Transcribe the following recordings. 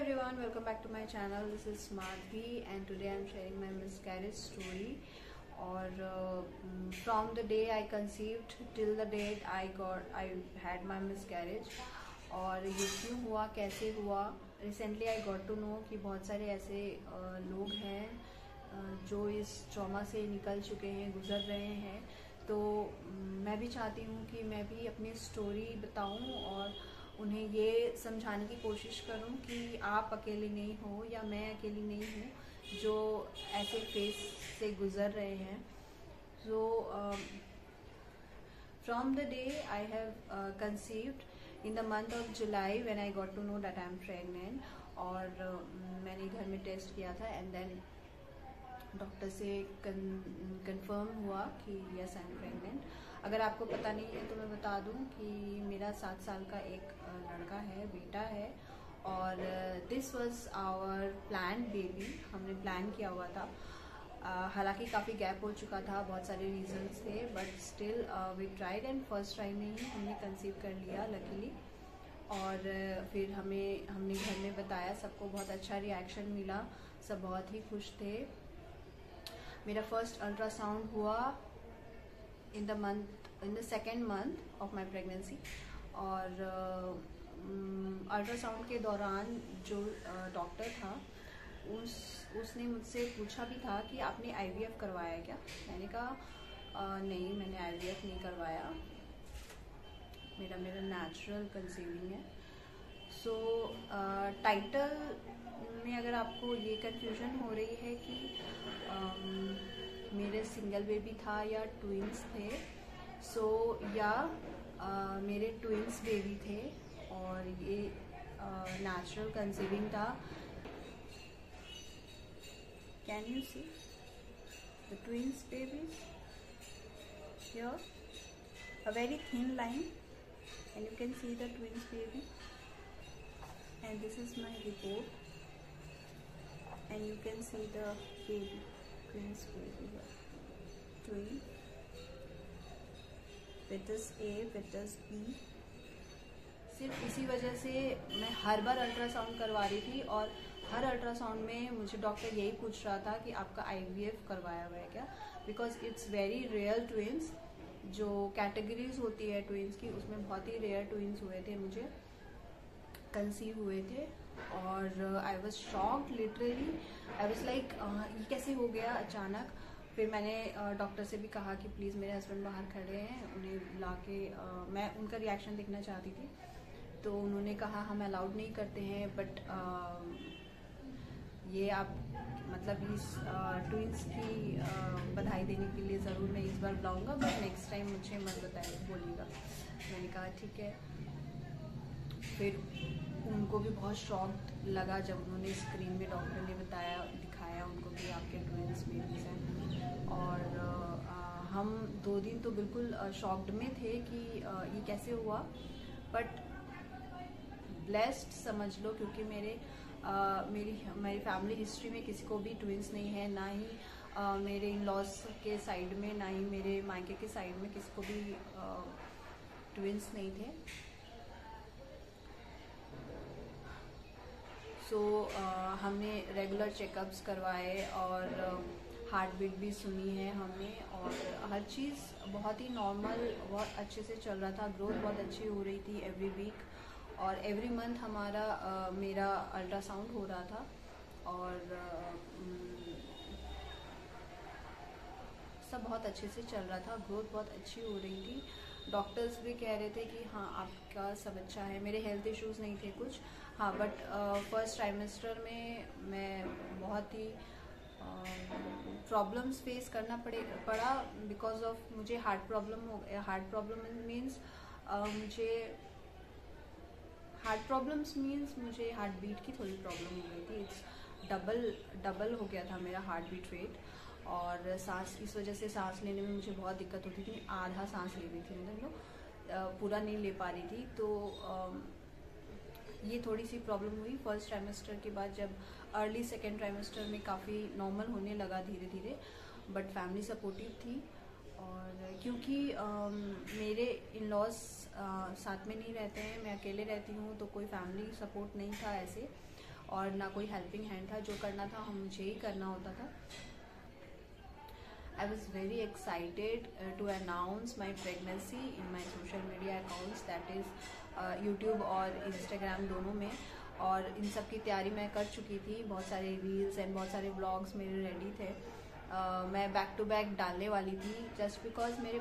everyone, welcome back to my channel. This is Madhvi and today I'm sharing my miscarriage story. और from the day I conceived till the date I had my miscarriage. और ये क्यों हुआ, कैसे हुआ, recently I got to know कि बहुत सारे ऐसे लोग हैं जो इस ट्रॉमा से निकल चुके हैं, गुजर रहे हैं। तो मैं भी चाहती हूँ कि मैं भी अपनी स्टोरी बताऊँ और उन्हें ये समझाने की कोशिश करूं कि आप अकेले नहीं हो या मैं अकेली नहीं हूँ जो ऐसे फेस से गुज़र रहे हैं। So from the day I have conceived in the month of July when I got to know that I am pregnant. और मैंने घर में टेस्ट किया था एंड देन डॉक्टर से कंफर्म हुआ कि यस आई एम प्रेग्नेंट। अगर आपको पता नहीं है तो मैं बता दूं कि मेरा 7 साल का एक लड़का है, बेटा है। और this was our plan baby, हमने प्लान किया हुआ था। हालांकि काफ़ी गैप हो चुका था, बहुत सारे रीजंस थे, but still we tried and first try में ही हमने कंसीव कर लिया लकीली। और फिर हमने घर में बताया, सबको बहुत अच्छा रिएक्शन मिला, सब बहुत ही खुश थे। मेरा फर्स्ट अल्ट्रासाउंड हुआ in the second month of my pregnancy. और अल्ट्रासाउंड के दौरान जो डॉक्टर था उसने मुझसे पूछा भी था कि आपने आईवीएफ करवाया क्या। मैंने कहा नहीं, मैंने आईवीएफ नहीं करवाया, मेरा नेचुरल कंसीविंग है। सो टाइटल में अगर आपको ये कन्फ्यूजन हो रही है कि मेरे सिंगल बेबी था या ट्विंस थे, सो या मेरे ट्विंस बेबी थे और ये नेचुरल कंसीविंग था। Can you see the twins babies here, a very thin line and you can see the twins baby, and this is my report and you can see the baby, twins baby here, twin, fetus A, fetus B। सिर्फ इसी वजह से मैं हर बार ultrasound करवा रही थी और हर ultrasound में मुझे डॉक्टर यही पूछ रहा था कि आपका आईवीएफ करवाया हुआ है क्या, because it's very rare twins. जो कैटेगरीज होती है ट्विंस की, उसमें बहुत ही रेयर ट्विंस हुए थे, मुझे कंसीव हुए थे। और I was shocked, literally I was like ये कैसे हो गया अचानक। फिर मैंने डॉक्टर से भी कहा कि प्लीज़ मेरे हस्बैंड बाहर खड़े हैं, उन्हें ला के मैं उनका रिएक्शन देखना चाहती थी। तो उन्होंने कहा हम अलाउड नहीं करते हैं, बट ये आप मतलब इस ट्विंस की बधाई देने के लिए ज़रूर मैं इस बार बुलाऊंगा, बट नेक्स्ट टाइम मुझे मत बोलिएगा। मैंने कहा ठीक है। फिर उनको भी बहुत शॉक्ड लगा जब उन्होंने स्क्रीन में डॉक्टर ने दिखाया उनको कि आपके ट्विंस बेबीज हैं। और हम 2 दिन तो बिल्कुल शॉक्ड में थे कि ये कैसे हुआ, बट ब्लेस्ड समझ लो, क्योंकि मेरी फैमिली हिस्ट्री में किसी को भी ट्विंस नहीं है, ना ही मेरे इन लॉज के साइड में, ना ही मेरे मायके के साइड में किसी को भी ट्विंस नहीं थे। सो हमने रेगुलर चेकअप्स करवाए और हार्ट बीट भी सुनी है हमने, और हर चीज़ बहुत ही नॉर्मल, बहुत अच्छे से चल रहा था। ग्रोथ बहुत अच्छी हो रही थी एवरी वीक, और एवरी मंथ मेरा अल्ट्रासाउंड हो रहा था। और सब बहुत अच्छे से चल रहा था, ग्रोथ बहुत अच्छी हो रही थी। डॉक्टर्स भी कह रहे थे कि हाँ आपका सब अच्छा है, मेरे हेल्थ इश्यूज़ नहीं थे कुछ। हाँ, बट फर्स्ट ट्राइमेस्टर में मैं बहुत ही प्रॉब्लम्स फेस करना पड़ा बिकॉज ऑफ मुझे हार्ट प्रॉब्लम मीन्स मुझे हार्ट बीट की थोड़ी प्रॉब्लम हो गई थी। इट्स डबल हो गया था मेरा हार्ट बीट रेट, और सांस, इस वजह से सांस लेने में मुझे बहुत दिक्कत होती थी। आधा सांस ले रही थी, मतलब पूरा नहीं ले पा रही थी। तो ये थोड़ी सी प्रॉब्लम हुई फर्स्ट ट्राइमेस्टर के बाद। जब अर्ली सेकेंड ट्राइमेस्टर में काफ़ी नॉर्मल होने लगा धीरे धीरे, बट फैमिली सपोर्टिव थी। और क्योंकि मेरे इन लॉज साथ में नहीं रहते हैं, मैं अकेले रहती हूँ, तो कोई फैमिली सपोर्ट नहीं था ऐसे। और ना कोई हेल्पिंग हैंड था। जो करना था हम मुझे ही करना होता था। I was very excited to announce my pregnancy in my social media accounts, that is YouTube और Instagram दोनों में। और इन सब की तैयारी मैं कर चुकी थी, बहुत सारे रील्स एंड बहुत सारे व्लॉग्स मेरे रेडी थे। मैं बैक टू बैक डालने वाली थी, जस्ट बिकॉज मेरी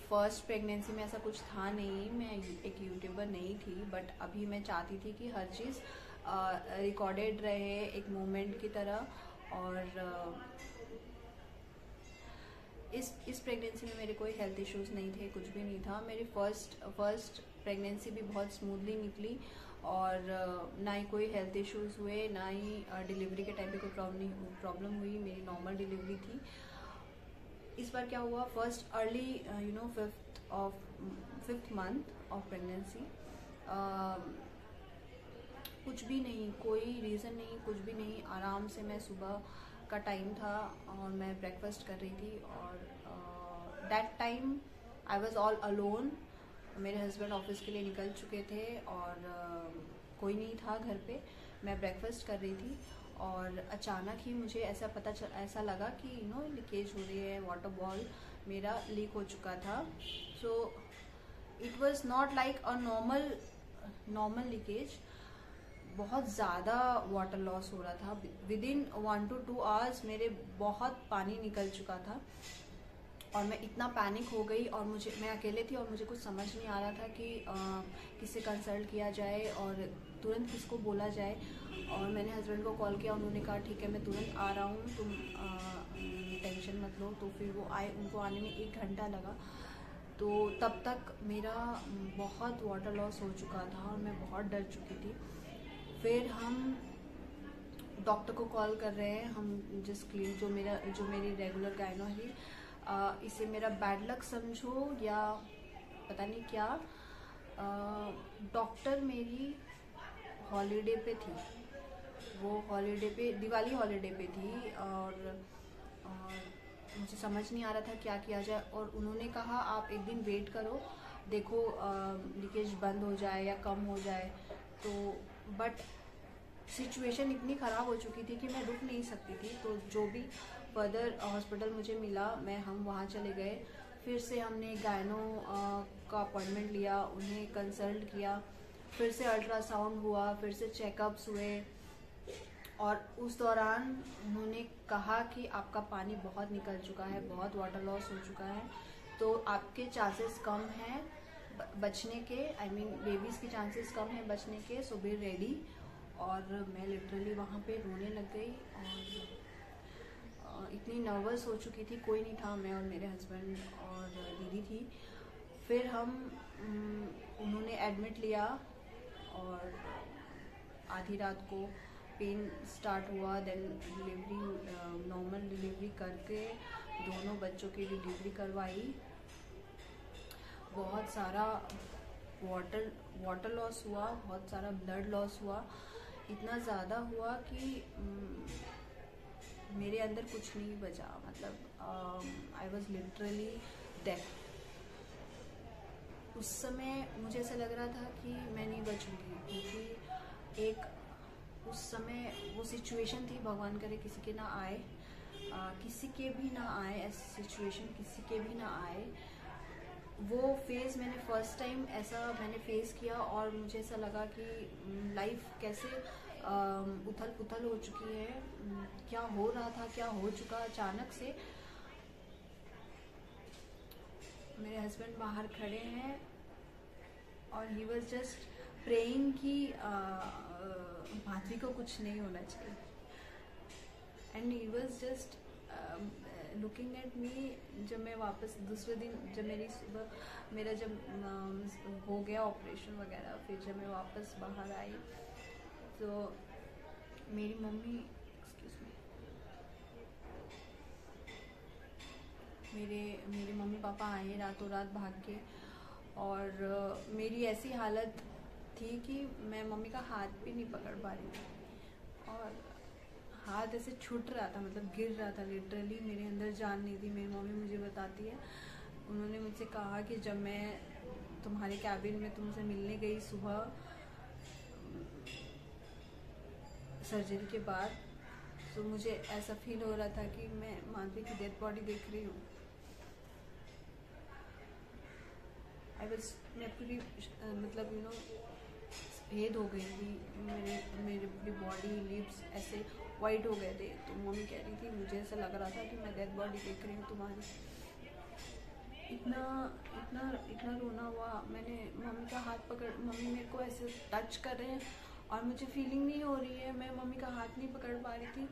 फर्स्ट प्रेगनेंसी में ऐसा कुछ था नहीं, मैं एक यूट्यूबर नहीं थी। बट अभी मैं चाहती थी कि हर चीज़ रिकॉर्डेड रहे एक मोमेंट की तरह। और इस प्रेगनेंसी में मेरे कोई हेल्थ इश्यूज नहीं थे, कुछ भी नहीं था। मेरी फर्स्ट प्रेगनेंसी भी बहुत स्मूथली निकली और ना ही कोई हेल्थ इश्यूज हुए, ना ही डिलीवरी के टाइम पे कोई प्रॉब्लम हुई। मेरी नॉर्मल डिलीवरी थी। इस बार क्या हुआ, first early fifth month of pregnancy, कुछ भी नहीं, कोई रीज़न नहीं, कुछ भी नहीं। आराम से मैं सुबह का टाइम था और मैं ब्रेकफास्ट कर रही थी। और that time I was all alone. मेरे हस्बैंड ऑफिस के लिए निकल चुके थे और कोई नहीं था घर पे। मैं ब्रेकफास्ट कर रही थी और अचानक ही मुझे ऐसा लगा कि लीकेज हो रही है, वाटर बॉल मेरा लीक हो चुका था। So it was not like a normal leakage, बहुत ज़्यादा वाटर लॉस हो रहा था। विद इन 1 to 2 आवर्स मेरे बहुत पानी निकल चुका था और मैं इतना पैनिक हो गई। और मैं अकेले थी और मुझे कुछ समझ नहीं आ रहा था कि किससे कंसल्ट किया जाए और तुरंत किसको बोला जाए। और मैंने हस्बैंड को कॉल किया, उन्होंने कहा ठीक है मैं तुरंत आ रहा हूँ, तुम टेंशन मत लो। तो फिर वो आए, उनको आने में 1 घंटा लगा। तो तब तक मेरा बहुत वाटर लॉस हो चुका था और मैं बहुत डर चुकी थी। फिर हम डॉक्टर को कॉल कर रहे हैं, हम जो मेरी रेगुलर गायनो है, इसे मेरा बैड लक समझो या पता नहीं क्या। डॉक्टर मेरी हॉलीडे पे थी, वो दिवाली हॉलीडे पे थी और मुझे समझ नहीं आ रहा था क्या किया जाए। और उन्होंने कहा आप एक दिन वेट करो, देखो लीकेज बंद हो जाए या कम हो जाए। तो बट सिचुएशन इतनी ख़राब हो चुकी थी कि मैं रुक नहीं सकती थी। तो जो भी फर्दर हॉस्पिटल मुझे मिला, हम वहाँ चले गए। फिर से हमने गायनो का अपॉइंटमेंट लिया, उन्हें कंसल्ट किया, फिर से अल्ट्रासाउंड हुआ, फिर से चेकअप्स हुए। और उस दौरान उन्होंने कहा कि आपका पानी बहुत निकल चुका है, बहुत वाटर लॉस हो चुका है, तो आपके चांसेस कम हैं बचने के, बेबीज़ के चांसेस कम हैं बचने के, सो बी रेडी। और मैं लिटरली वहाँ पे रोने लग गई और इतनी नर्वस हो चुकी थी। कोई नहीं था, मैं और मेरे हस्बैंड और दीदी थी। फिर उन्होंने एडमिट लिया और आधी रात को पेन स्टार्ट हुआ। देन नॉर्मल डिलीवरी करके दोनों बच्चों की डिलीवरी करवाई। बहुत सारा वाटर लॉस हुआ, बहुत सारा ब्लड लॉस हुआ, इतना ज़्यादा हुआ कि मेरे अंदर कुछ नहीं बचा। मतलब आई वॉज लिटरली डेथ। उस समय मुझे ऐसा लग रहा था कि मैं नहीं बचूंगी, क्योंकि उस समय वो सिचुएशन थी, भगवान करे किसी के ना आए, किसी के भी ना आए, ऐसी सिचुएशन किसी के भी ना आए। वो फेज़ मैंने फर्स्ट टाइम ऐसा मैंने फेस किया और मुझे ऐसा लगा कि लाइफ कैसे उथल पुथल हो चुकी है, क्या हो रहा था, क्या हो चुका। अचानक से मेरे हस्बैंड बाहर खड़े हैं और ही वॉज जस्ट प्रेइंग कि माधवी को कुछ नहीं होना चाहिए। And he was just looking at me. जब मैं वापस दूसरे दिन, जब हो गया ऑपरेशन वगैरह, फिर जब मैं वापस बाहर आई तो मेरी मम्मी मेरे मम्मी पापा आए रातों रात भाग के। और मेरी ऐसी हालत थी कि मैं मम्मी का हाथ भी नहीं पकड़ पा रही थी और हाथ ऐसे छूट रहा था, मतलब गिर रहा था लिटरली। मेरे अंदर जान नहीं थी। मेरी मम्मी मुझे बताती है, उन्होंने मुझसे कहा कि जब मैं तुम्हारे कैबिन में तुमसे मिलने गई सुबह, सर्जरी के बाद। तो मुझे ऐसा फील हो रहा था कि मैं माधवी की डेड बॉडी देख रही हूँ। मैं पूरी मतलब सफ़ेद हो गई थी, मेरे पूरी बॉडी लिप्स ऐसे वाइट हो गए थे। तो मम्मी कह रही थी, मुझे ऐसा लग रहा था कि मैं डेड बॉडी देख रही हूँ तुम्हारी। इतना इतना इतना रोना हुआ। मैंने मम्मी का हाथ पकड़, मम्मी मेरे को ऐसे टच कर रहे हैं और मुझे फीलिंग नहीं हो रही है, मैं मम्मी का हाथ नहीं पकड़ पा रही थी।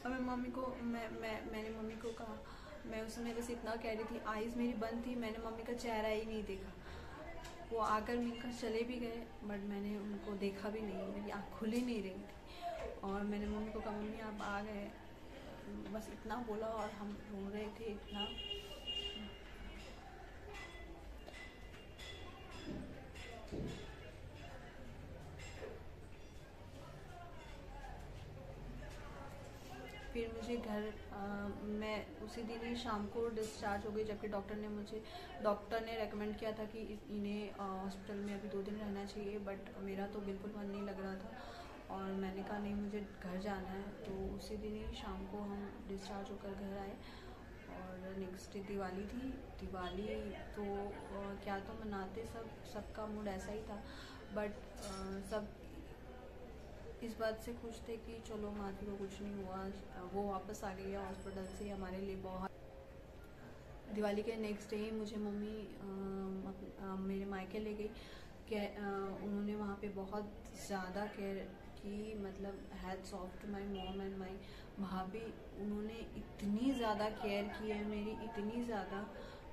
और मैंने मम्मी को कहा, मैं उस समय बस इतना कह रही थी, आईज मेरी बंद थी, मैंने मम्मी का चेहरा ही नहीं देखा। वो आकर मिलकर चले भी गए, बट मैंने उनको देखा भी नहीं, मेरी आँख खुल ही नहीं रही थी। और मैंने मम्मी को कहा, मम्मी आप आ गए, बस इतना बोला और हम रो रहे थे इतना। फिर मुझे मैं उसी दिन ही शाम को डिस्चार्ज हो गई, जबकि डॉक्टर ने रेकमेंड किया था कि इन्हें हॉस्पिटल में अभी 2 दिन रहना चाहिए। बट मेरा तो बिल्कुल मन नहीं लग रहा था और मैंने कहा नहीं, मुझे घर जाना है। तो उसी दिन ही शाम को हम डिस्चार्ज होकर घर आए। और नेक्स्ट डे दिवाली थी। दिवाली तो क्या तो मनाते, सबका मूड ऐसा ही था। बट सब इस बात से खुश थे कि चलो माधवी को कुछ नहीं हुआ, वो वापस आ गई है हॉस्पिटल से। हमारे लिए बहुत। दिवाली के नेक्स्ट डे ही मुझे मम्मी मेरे मायके ले गई। उन्होंने वहाँ पे बहुत ज़्यादा केयर की, मतलब hats off to my mom and my bhabhi. उन्होंने इतनी ज़्यादा केयर की है मेरी, इतनी ज़्यादा।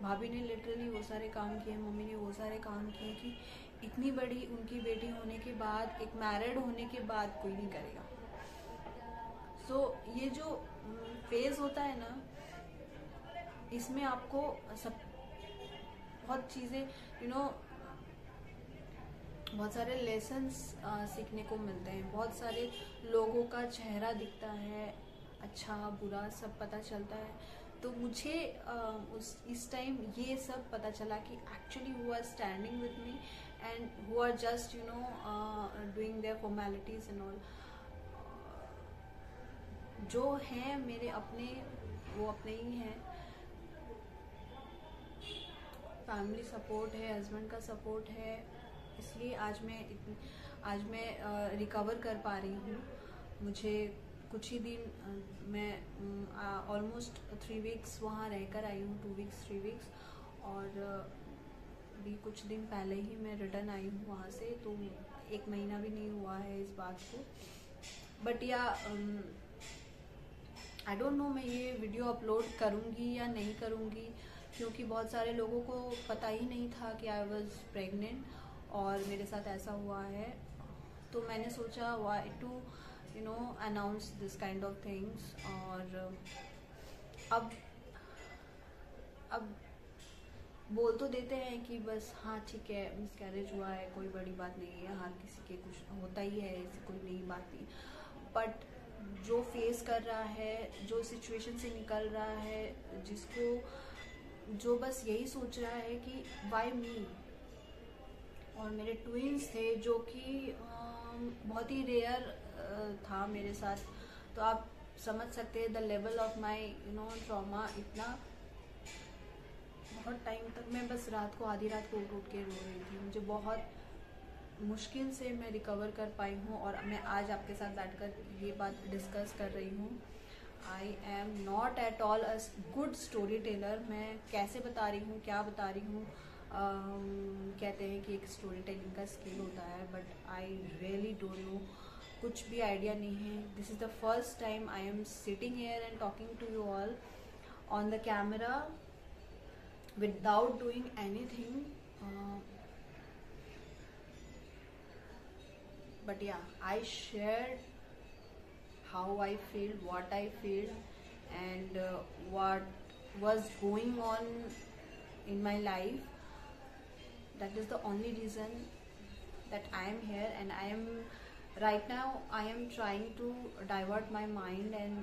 भाभी ने लिटरली वो सारे काम किए, मम्मी ने वो सारे काम किए कि इतनी बड़ी उनकी बेटी होने के बाद, एक मैरिड होने के बाद कोई नहीं करेगा। सो ये जो फेज होता है ना, इसमें आपको सब बहुत चीज़ें बहुत सारे लेसन्स सीखने को मिलते हैं। बहुत सारे लोगों का चेहरा दिखता है, अच्छा बुरा सब पता चलता है। तो मुझे इस टाइम ये सब पता चला कि actually who are standing with me and who are just doing their formalities and all. जो हैं मेरे अपने, वो अपने ही हैं। फैमिली सपोर्ट है, हस्बैंड का सपोर्ट है, इसलिए आज मैं रिकवर कर पा रही हूँ। मुझे कुछ ही दिन मैं ऑलमोस्ट 3 वीक्स वहाँ रहकर आई हूँ, 2 वीक्स 3 वीक्स। और भी कुछ दिन पहले ही मैं रिटर्न आई हूँ वहाँ से। तो 1 महीना भी नहीं हुआ है इस बात को। बट या आई डोंट नो मैं ये वीडियो अपलोड करूँगी या नहीं करूँगी, क्योंकि बहुत सारे लोगों को पता ही नहीं था कि आई वॉज प्रेग्नेंट और मेरे साथ ऐसा हुआ है। तो मैंने सोचा why to announce this kind of things. और अब बोल तो देते हैं कि बस हाँ ठीक है, मिसकैरेज हुआ है, कोई बड़ी बात नहीं है, हर किसी के कुछ होता ही है, ऐसी कोई नई बात नहीं। बट जो फेस कर रहा है, जो सिचुएशन से निकल रहा है, जो बस यही सोच रहा है कि वाई मी। और मेरे ट्विंस थे जो कि बहुत ही रेयर था मेरे साथ। तो आप समझ सकते हैं the level of my trauma. इतना बहुत टाइम तक मैं बस रात को, आधी रात को उठ के रो रही थी। मुझे बहुत मुश्किल से मैं रिकवर कर पाई हूँ और मैं आज आपके साथ बैठकर ये बात डिस्कस कर रही हूँ। I am not at all a good story teller. मैं कैसे बता रही हूँ, क्या बता रही हूँ, कहते हैं कि एक स्टोरी टेलिंग का स्किल होता है, but I really don't know, कुछ भी आइडिया नहीं है। This is the first time I am sitting here and talking to you all on the camera without doing anything. But yeah, I shared how I feel, what I feel, and what was going on in my life. That is the only reason that I am here, and I am right now I am trying to divert my mind and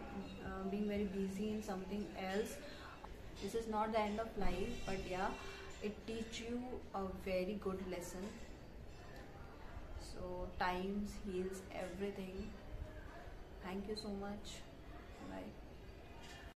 being very busy in something else. This is not the end of life, but yeah, it teach you a very good lesson. So time heals everything. Thank you so much. Bye.